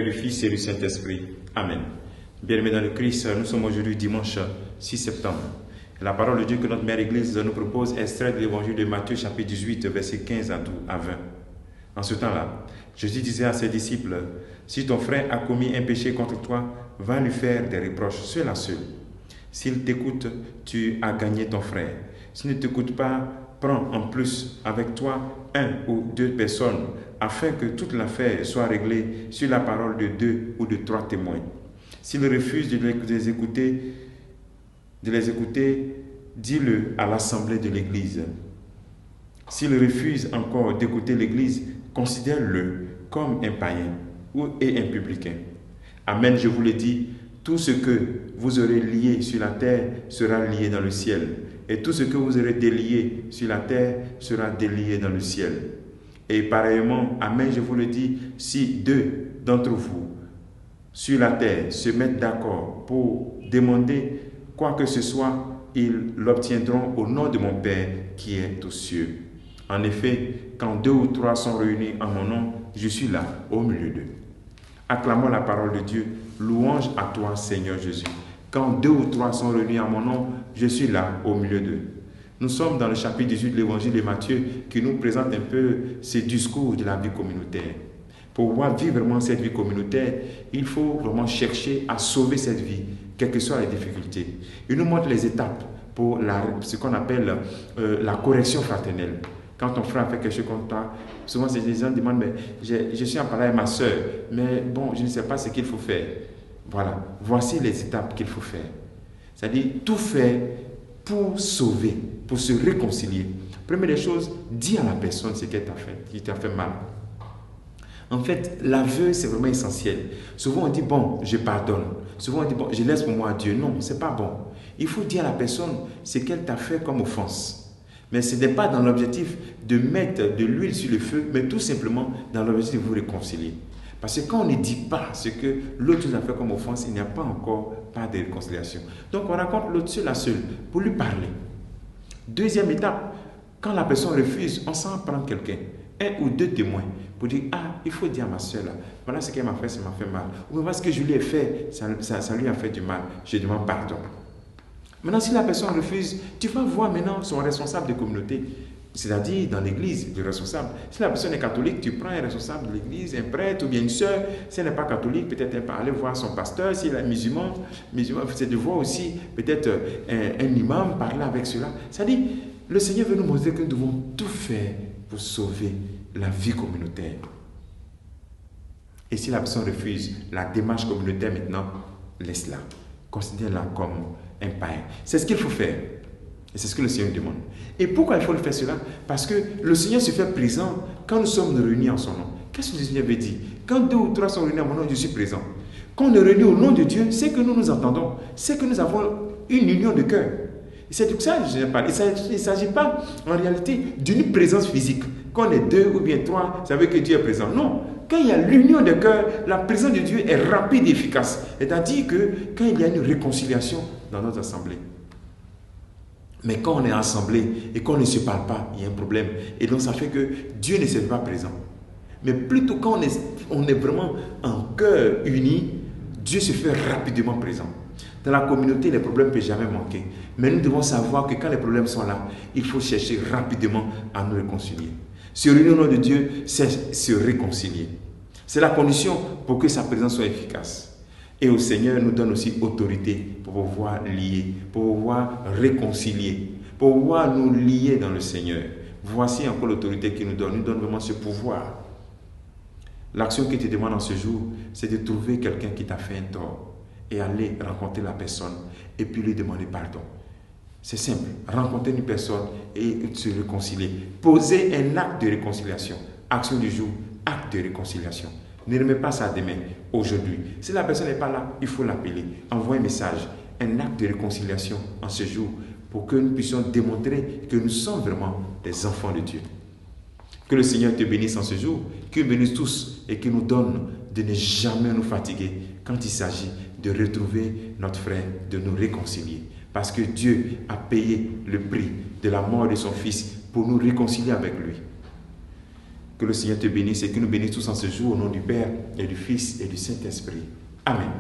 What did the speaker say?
du Fils et du Saint-Esprit. Amen. Bien-aimés dans le Christ, nous sommes aujourd'hui dimanche 6 septembre. La parole de Dieu que notre Mère Église nous propose est extraite de l'évangile de Matthieu chapitre 18, versets 15 à 20. En ce temps-là, Jésus disait à ses disciples, « Si ton frère a commis un péché contre toi, va lui faire des reproches, seul à seul. S'il t'écoute, tu as gagné ton frère. S'il ne t'écoute pas, prends en plus avec toi un ou deux personnes, afin que toute l'affaire soit réglée sur la parole de 2 ou de 3 témoins. S'il refuse de les écouter, dis-le à l'assemblée de l'Église. S'il refuse encore d'écouter l'Église, considère-le comme un païen et un publicain. Amen, je vous le dis, tout ce que vous aurez lié sur la terre sera lié dans le ciel, et tout ce que vous aurez délié sur la terre sera délié dans le ciel. Et pareillement, amen, je vous le dis, si 2 d'entre vous sur la terre se mettent d'accord pour demander quoi que ce soit, ils l'obtiendront au nom de mon Père qui est aux cieux. En effet, quand 2 ou 3 sont réunis en mon nom, je suis là, au milieu d'eux. Acclamons la parole de Dieu. Louange à toi, Seigneur Jésus. Quand 2 ou 3 sont réunis en mon nom, je suis là, au milieu d'eux. Nous sommes dans le chapitre 18 de l'évangile de Matthieu qui nous présente un peu ce discours de la vie communautaire. Pour pouvoir vivre vraiment cette vie communautaire, il faut vraiment chercher à sauver cette vie, quelles que soient les difficultés. Il nous montre les étapes pour ce qu'on appelle la correction fraternelle. Quand ton frère fait quelque chose contre toi, souvent les gens demandent, mais je suis en parlant avec ma soeur, mais bon, je ne sais pas ce qu'il faut faire. Voilà, voici les étapes qu'il faut faire. C'est-à-dire tout faire pour sauver, pour se réconcilier. Première des choses, dis à la personne ce qu'elle t'a fait, qui t'a fait mal. En fait, l'aveu, c'est vraiment essentiel. Souvent, on dit, bon, je pardonne. Souvent, on dit, bon, je laisse pour moi à Dieu. Non, ce n'est pas bon. Il faut dire à la personne ce qu'elle t'a fait comme offense. Mais ce n'est pas dans l'objectif de mettre de l'huile sur le feu, mais tout simplement dans l'objectif de vous réconcilier. Parce que quand on ne dit pas ce que l'autre nous a fait comme offense, il n'y a pas encore pas de réconciliation. Donc, on raconte l'autre seul à seul pour lui parler. Deuxième étape, quand la personne refuse, on s'en prend quelqu'un, 1 ou 2 témoins, pour dire, ah, il faut dire à ma soeur là, voilà ce qu'elle m'a fait, ça m'a fait mal. Ou voilà ce que je lui ai fait, ça lui a fait du mal, je demande pardon. Maintenant, si la personne refuse, tu vas voir maintenant son responsable de communauté, c'est-à-dire dans l'église, le responsable. Si la personne est catholique, tu prends un responsable de l'église, un prêtre ou bien une soeur. Si elle n'est pas catholique, peut-être elle peut aller voir son pasteur. Si elle est musulman, c'est de voir aussi peut-être un imam parler avec cela. C'est-à-dire, le Seigneur veut nous montrer que nous devons tout faire pour sauver la vie communautaire. Et si la personne refuse la démarche communautaire maintenant, laisse-la. Considère-la comme un païen. C'est ce qu'il faut faire. Et c'est ce que le Seigneur demande. Et pourquoi il faut le faire cela? Parce que le Seigneur se fait présent quand nous sommes réunis en son nom. Qu'est-ce que le Seigneur veut dire? Quand 2 ou 3 sont réunis en mon nom, je suis présent. Quand on est réunis au nom de Dieu, c'est que nous nous entendons. C'est que nous avons une union de cœur. C'est de ça que je parle. Il ne s'agit pas en réalité d'une présence physique. Quand on est 2 ou bien 3, ça veut dire que Dieu est présent. Non. Quand il y a l'union de cœur, la présence de Dieu est rapide et efficace. C'est-à-dire que quand il y a une réconciliation dans notre assemblée. Mais quand on est assemblé et qu'on ne se parle pas, il y a un problème. Et donc ça fait que Dieu ne se fait pas présent. Mais plutôt quand on est vraiment en cœur uni, Dieu se fait rapidement présent. Dans la communauté, les problèmes ne peuvent jamais manquer. Mais nous devons savoir que quand les problèmes sont là, il faut chercher rapidement à nous réconcilier. Se réunir au nom de Dieu, c'est se réconcilier. C'est la condition pour que sa présence soit efficace. Et au Seigneur nous donne aussi autorité pour pouvoir lier, pour pouvoir réconcilier, pour pouvoir nous lier dans le Seigneur. Voici encore l'autorité qu'il nous donne vraiment ce pouvoir. L'action qu'il te demande en ce jour, c'est de trouver quelqu'un qui t'a fait un tort et aller rencontrer la personne et puis lui demander pardon. C'est simple, rencontrer une personne et se réconcilier. Poser un acte de réconciliation. Action du jour, acte de réconciliation. Ne remets pas ça demain, aujourd'hui. Si la personne n'est pas là, il faut l'appeler. Envoie un message, un acte de réconciliation en ce jour pour que nous puissions démontrer que nous sommes vraiment des enfants de Dieu. Que le Seigneur te bénisse en ce jour, qu'il bénisse tous et qu'il nous donne de ne jamais nous fatiguer quand il s'agit de retrouver notre frère, de nous réconcilier. Parce que Dieu a payé le prix de la mort de son Fils pour nous réconcilier avec lui. Que le Seigneur te bénisse et que nous bénissons tous en ce jour au nom du Père et du Fils et du Saint-Esprit. Amen.